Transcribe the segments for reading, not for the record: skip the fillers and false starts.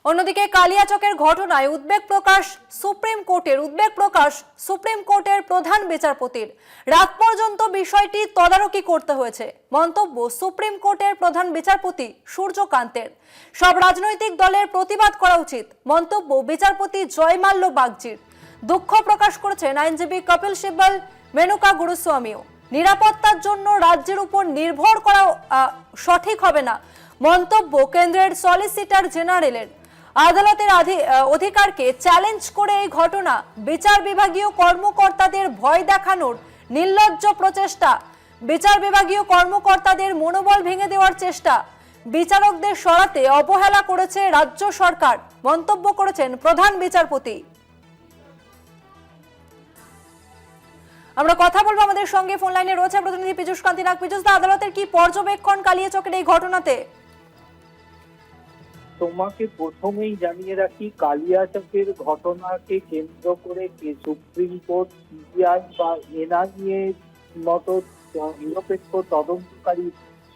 অন্যদিকে কালিয়াচকের ঘটনায় উদ্বেগ প্রকাশ সুপ্রিম কোর্টের প্রধান বিচারপতির। রাত পর্যন্ত বিষয়টি তদারকি করতে হয়েছে মন্তব্য সুপ্রিম কোর্টের প্রধান বিচারপতি সূর্যকান্তের। সব রাজনৈতিক দলের প্রতিবাদ করা উচিত মন্তব্য বিচারপতি জয়মাল্য বাগচির। দুঃখ প্রকাশ করেছেন আইনজীবী কপিল সিব্বল, মেনকা গুরুস্বামীও। নিরাপত্তার জন্য রাজ্যের উপর নির্ভর করা সঠিক হবে না মন্তব্য কেন্দ্রের সলিসিটর জেনারেলের। আদালতের অধিকারকে চ্যালেঞ্জ করে এই ঘটনা বিচার বিভাগীয় কর্মকর্তাদের ভয় দেখানোর নির্লজ্জ প্রচেষ্টা, বিচার বিভাগীয় কর্মকর্তাদের মনোবল ভেঙে দেওয়ার চেষ্টা, বিচারকদের সরাতে অবহেলা করেছে রাজ্য সরকার মন্তব্য করেছেন প্রধান বিচারপতি। আমরা কথা বলবো, আমাদের সঙ্গে ফোন লাইনে রয়েছে প্রতিনিধি পীযূষ কান্তি নাগ। পীযূষ দা, আদালতের কি পর্যবেক্ষণ কালিয়াচকের এই ঘটনাতে? তোমাকে প্রথমেই জানিয়ে রাখি, কালিয়াচকের ঘটনাকে কেন্দ্র করে সুপ্রিম কোর্ট, সিবিআই বা এনআইএ মতো নিরপেক্ষ তদন্তকারী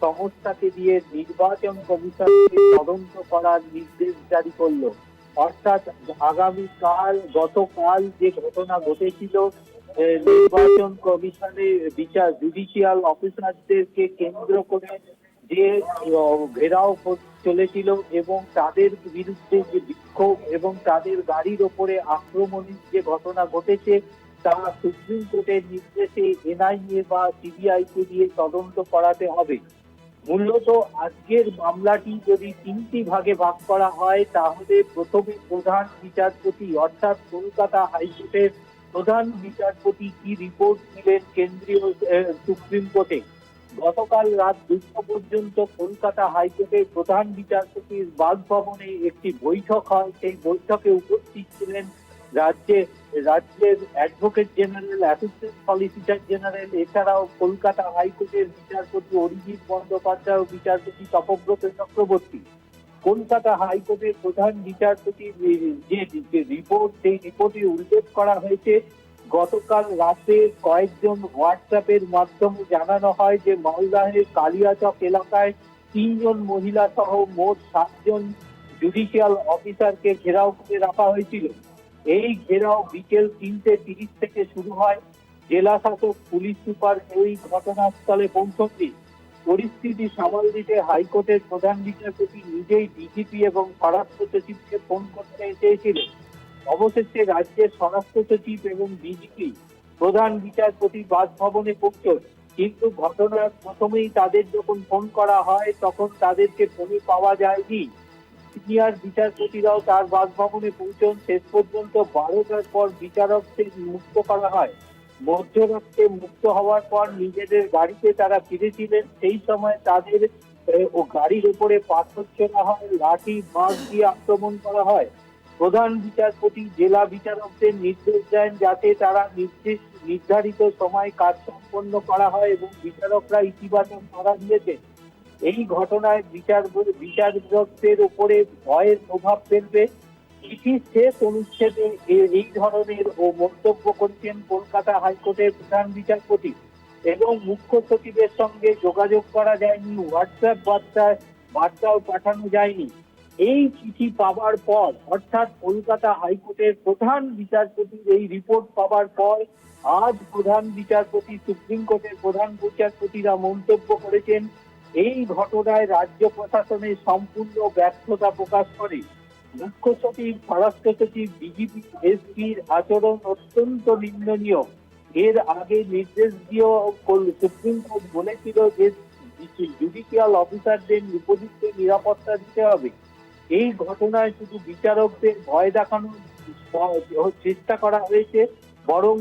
সংস্থাকে দিয়ে নির্বাচন কমিশনকে তদন্ত করার নির্দেশ জারি করলো। অর্থাৎ গতকাল যে ঘটনা ঘটেছিল, নির্বাচন কমিশনের জুডিশিয়াল অফিসারদেরকে কেন্দ্র করে যে ঘেরাও চলেছিল এবং তাদের বিরুদ্ধে যে বিক্ষোভ এবং তাদের গাড়ির ওপরে আক্রমণের যে ঘটনা ঘটেছে, তা সুপ্রিম কোর্টের নির্দেশে এনআইএ বা সিবিআই কে দিয়ে তদন্ত করাতে হবে। মূলত আজকের মামলাটি যদি তিনটি ভাগে ভাগ করা হয়, তাহলে প্রথমে প্রধান বিচারপতি অর্থাৎ কলকাতা হাইকোর্টের প্রধান বিচারপতি কি রিপোর্ট দিলেন কেন্দ্রীয় সুপ্রিম কোর্টে। গতকাল রাত 2টা পর্যন্ত কলকাতা হাইকোর্টের প্রধান বিচারপতির বাসভবনে একটি বৈঠক হয়। সেই বৈঠকে উপস্থিত ছিলেন রাজ্যের advocate general, assistant solicitor general, এছাড়াও কলকাতা হাইকোর্টের বিচারপতি অরিজিৎ বন্দ্যোপাধ্যায় ও বিচারপতি তপব্রত চক্রবর্তী। কলকাতা হাইকোর্টের প্রধান বিচারপতির যে রিপোর্ট, সেই রিপোর্টে উল্লেখ করা হয়েছে, গতকাল রাতে কয়েকজন হোয়াটসঅ্যাপের মাধ্যমে জানানো হয় যে মালদহের কালিয়াচক এলাকায় 3 জন মহিলা সহ মোট 7 জন জুডিশিয়াল অফিসারকে ঘেরাও করে রাখা হয়েছিল। এই ঘেরাও বিকেল 3:30 থেকে শুরু হয়। জেলা শাসক, পুলিশ সুপার এই ঘটনাস্থলে পৌঁছননি। পরিস্থিতি সামাল দিতে হাইকোর্টের প্রধান বিচারপতি নিজেই ডিজিপি এবং স্বরাষ্ট্র সচিবকে ফোন করতে চেয়েছিলেন। অবশেষে রাজ্যের স্বরাষ্ট্র সচিব এবং ডিজিপি প্রধান বিচারপতি বাসভবনে পৌঁছন, কিন্তু ঘটনার প্রথমেই তাদের যখন ফোন করা হয় তখন তাদেরকে ফোনে পাওয়া যায়নি। সিনিয়র বিচারপতিরাও তার বাসভবনে পৌঁছন। শেষ পর্যন্ত 12টার পর বিচারকদের মুক্ত করা হয়। মধ্যরাত্রে মুক্ত হওয়ার পর নিজেদের গাড়িতে তারা ফিরেছিলেন। সেই সময় তাদের গাড়ির উপরে পাথর ছোড়া হয়, লাঠি বাঁশ দিয়ে আক্রমণ করা হয়। প্রধান বিচারপতি জেলা বিচারকদের নির্দেশ দেন যাতে তারা নির্ধারিত সময় কাজ সম্পন্ন করা হয় এবং বিচারকরা ইতিবাচক সাড়া দিয়েছেন। এই ঘটনায় বিচারকদের উপরে ভয়ের প্রভাব ফেলবে। চিঠির শেষ অনুচ্ছেদে এই ধরনের মন্তব্য করেছেন কলকাতা হাইকোর্টের প্রধান বিচারপতি। এবং মুখ্য সচিবের সঙ্গে যোগাযোগ করা যায়নি, হোয়াটসঅ্যাপ বার্তাও পাঠানো যায়নি। এই চিঠি পাওয়ার পর, অর্থাৎ কলকাতা হাইকোর্টের প্রধান বিচারপতির এই রিপোর্ট পাওয়ার পর, আজ প্রধান বিচারপতি, সুপ্রিম কোর্টের প্রধান বিচারপতিরা মন্তব্য করেছেন, এই ঘটনায় রাজ্য প্রশাসনের সম্পূর্ণ ব্যর্থতা প্রকাশ করে। মুখ্য সচিব, স্বরাষ্ট্র সচিব, ডিজিপি, এসপির আচরণ অত্যন্ত নিন্দনীয়। এর আগে নির্দেশ দিয়েও সুপ্রিম কোর্ট বলেছিল যে জুডিশিয়াল অফিসারদের উপযুক্ত নিরাপত্তা দিতে হবে। এই ঘটনায় শুধু বিচারকদের ভয় দেখানোর চেষ্টা করা হয়েছে, বরং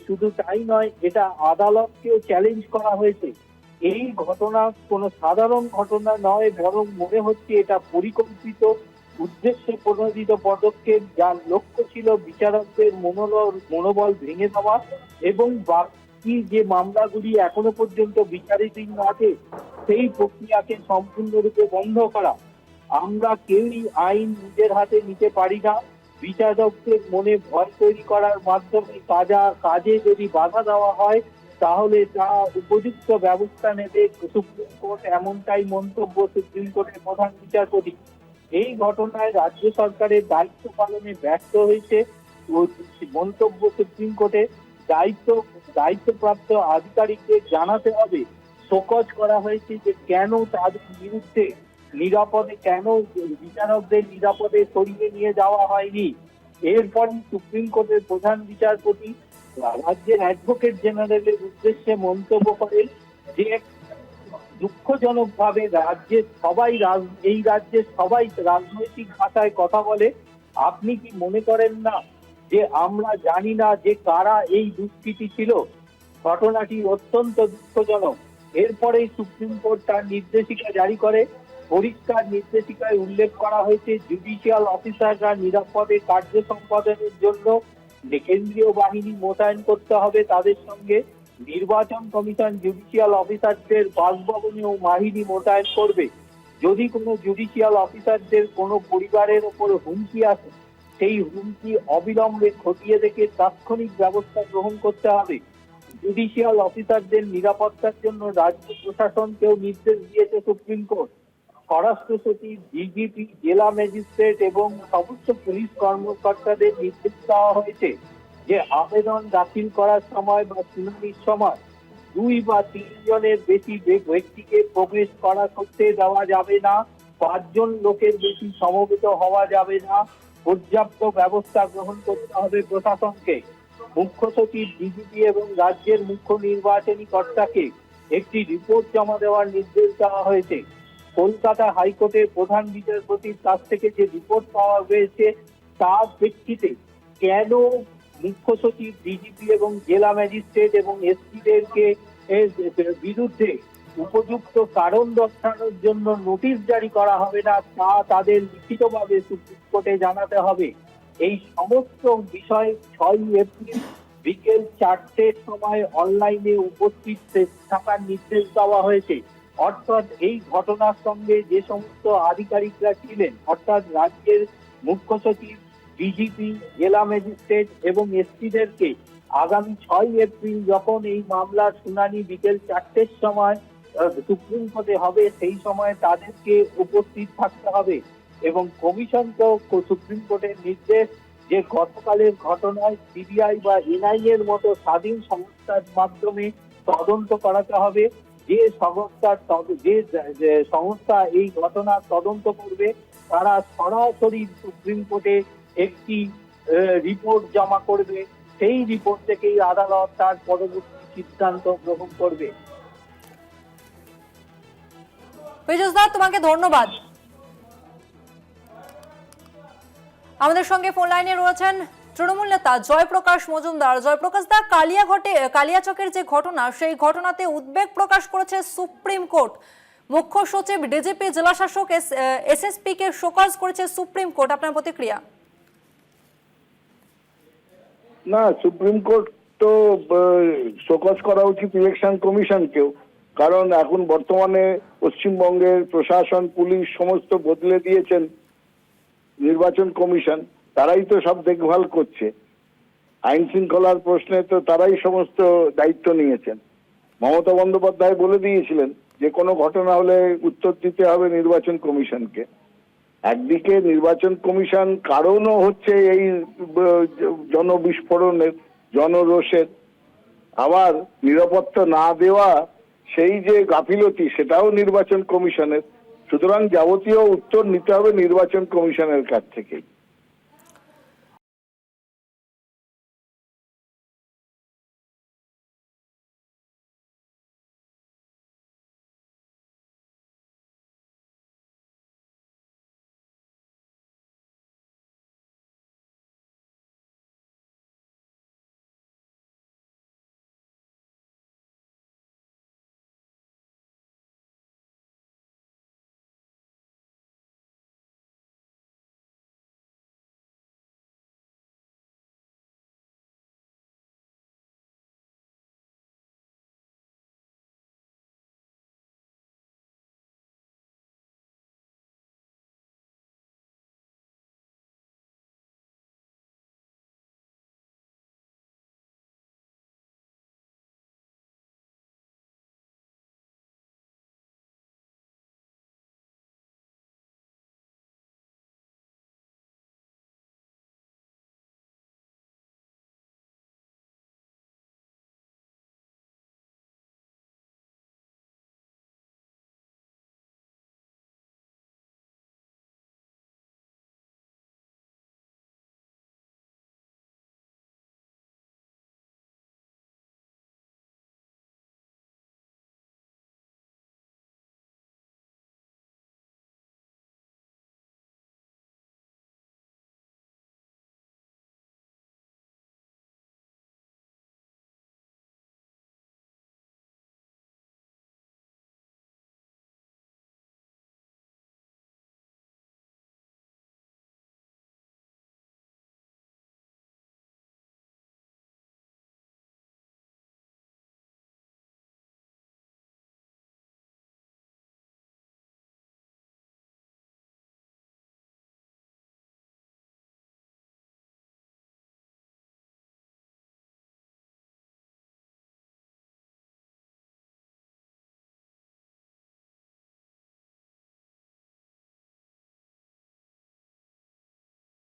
শুধু তাই নয়, এটা আদালতকেও চ্যালেঞ্জ করা হয়েছে। এই ঘটনা কোনো সাধারণ ঘটনা নয়, বরং মনে হচ্ছে এটা পরিকল্পিত, উদ্দেশ্যে প্রণোদিত পদক্ষেপ, যার লক্ষ্য ছিল বিচারকদের মনোবল ভেঙে দেওয়া এবং বাকি যে মামলাগুলি এখনো পর্যন্ত বিচারাধীন আছে সেই প্রক্রিয়াকে সম্পূর্ণরূপে বন্ধ করা। আমরা কেউই আইন নিজের হাতে নিতে পারি না। বিচারকদের মনে ভয় তৈরি করার মাধ্যমে কাজে যদি বাধা দেওয়া হয়, তাহলে তা উপযুক্ত ব্যবস্থা নেবে সুপ্রিম কোর্ট, এমনটাই মন্তব্য সুপ্রিম কোর্টের প্রধান বিচারপতি। এই ঘটনায় রাজ্য সরকারের দায়িত্ব পালনে ব্যর্থ হয়েছে মন্তব্য সুপ্রিম কোর্টে। দায়িত্বপ্রাপ্ত আধিকারিকদের জানাতে হবে, শোকজ করা হয়েছে যে কেন তাদের বিরুদ্ধে নিরাপদে, কেন বিচারকদের নিরাপদে সরিয়ে নিয়ে যাওয়া হয়নি। এরপরই সুপ্রিম কোর্টের প্রধান বিচারপতি রাজ্যের অ্যাডভোকেট জেনারেলের উদ্দেশ্যে মন্তব্য করেন যে দুঃখজনকভাবে এই রাজ্যের সবাই রাজনৈতিক ভাষায় কথা বলে। আপনি কি মনে করেন না যে আমরা জানি না যে কারা এই দুষ্কৃতী ছিল? ঘটনাটি অত্যন্ত দুঃখজনক। এরপরেই সুপ্রিম কোর্ট তার নির্দেশিকা জারি করে। পরিষ্কার নির্দেশিকায় উল্লেখ করা হয়েছে জুডিশিয়াল অফিসাররা নিরাপদে কার্য সম্পাদনের জন্য যে কেন্দ্রীয় বাহিনী মোতায়েন করতে হবে, তাদের সঙ্গে নির্বাচন কমিশন জুডিশিয়াল অফিসারদের বাসভবনেও বাহিনী মোতায়েন করবে। যদি কোনো জুডিশিয়াল অফিসারদের কোনো পরিবারের ওপর হুমকি আসে, সেই হুমকি অবিলম্বে খতিয়ে দেখে তাৎক্ষণিক ব্যবস্থা গ্রহণ করতে হবে। জুডিশিয়াল অফিসারদের নিরাপত্তার জন্য রাজ্য প্রশাসনকেও নির্দেশ দিয়েছে সুপ্রিম কোর্ট। স্বরাষ্ট্র সচিব, ডিজিপি, জেলা ম্যাজিস্ট্রেট এবং সমস্ত পুলিশ কর্মকর্তাদের নির্দেশ দেওয়া হয়েছে যে আবেদন দাখিল করার সময় বা শুনানির সময় 2 বা 3 জনের বেশি ব্যক্তিকে প্রবেশ করতে দেওয়া যাবে না, 5 জন লোকের বেশি সমবেত হওয়া যাবে না। পর্যাপ্ত ব্যবস্থা গ্রহণ করতে হবে প্রশাসনকে। মুখ্য সচিব, ডিজিপি এবং রাজ্যের মুখ্য নির্বাচনী কর্তাকে একটি রিপোর্ট জমা দেওয়ার নির্দেশ দেওয়া হয়েছে। কলকাতা হাইকোর্টের প্রধান বিচারপতির কাছ থেকে যে রিপোর্ট পাওয়া হয়েছে তার প্রেক্ষিতে কেন মুখ্য সচিব, ডিজিপি এবং জেলা ম্যাজিস্ট্রেট এবং এসপিদেরকে বিরুদ্ধে উপযুক্ত কারণ দর্শানোর জন্য নোটিশ জারি করা হবে না, তা তাদের লিখিতভাবে সুপ্রিম কোর্টে জানাতে হবে। এই সমস্ত বিষয়ে 6 এপ্রিল বিকেল 4টের সময় অনলাইনে উপস্থিত থাকার নির্দেশ দেওয়া হয়েছে। অর্থাৎ এই ঘটনার সঙ্গে যে সমস্ত আধিকারিকরা ছিলেন, অর্থাৎ রাজ্যের মুখ্য সচিব, ডিজিপি, জেলা ম্যাজিস্ট্রেট এবং এসপিদেরকে আগামী 6 এপ্রিল যখন এই মামলার শুনানি বিকেল 4টের সময় সুপ্রিম কোর্টে হবে, সেই সময় তাদেরকে উপস্থিত থাকতে হবে। এবং কমিশনকেও সুপ্রিম কোর্টের নির্দেশ যে গতকালের ঘটনায় সিবিআই বা এনআইএ এর মতো স্বাধীন সংস্থার মাধ্যমে তদন্ত করাতে হবে। যে সংস্থা এই ঘটনার তদন্ত করবে তারা সরাসরি সুপ্রিম কোর্টে একটি রিপোর্ট জমা করবে। সেই রিপোর্ট থেকেই আদালত তার পরবর্তী সিদ্ধান্ত গ্রহণ করবে। তোমাকে ধন্যবাদ। আমাদের সঙ্গে ফোন লাইনে রয়েছেন তৃণমূল নেতা জয়প্রকাশ মজুমদার। জয়প্রকাশ দা, কালিয়াচকের যে ঘটনা, সেই ঘটনাতে উদ্বেগ প্রকাশ করেছে সুপ্রিম কোর্ট। মুখ্য সচিব, ডিজিপি, জেলা শাসক, এসএসপি কে শোকজ করেছে সুপ্রিম কোর্ট। আপনার প্রতিক্রিয়া? না, সুপ্রিম কোর্ট তো শোকজ করা উচিত ইলেকশন কমিশনকেও, কারণ এখন বর্তমানে পশ্চিমবঙ্গের প্রশাসন, পুলিশ সমস্ত বদলে দিয়েছেন। নির্বাচন কমিশন তারাই তো সব দেখভাল করছে। আইন শৃঙ্খলার প্রশ্নে তো তারাই সমস্ত দায়িত্ব নিয়েছেন। মমতা বন্দ্যোপাধ্যায় বলে দিয়েছিলেন যে কোনো ঘটনা হলে উত্তর দিতে হবে নির্বাচন কমিশনকে। একদিকে নির্বাচন কমিশন কারণও হচ্ছে এই জনবিস্ফোরণের, জনরোষের, আবার নিরাপত্তা না দেওয়া সেই যে গাফিলতি, সেটাও নির্বাচন কমিশনের। সুতরাং যাবতীয় উত্তর নিতে হবে নির্বাচন কমিশনের কাছ থেকেই।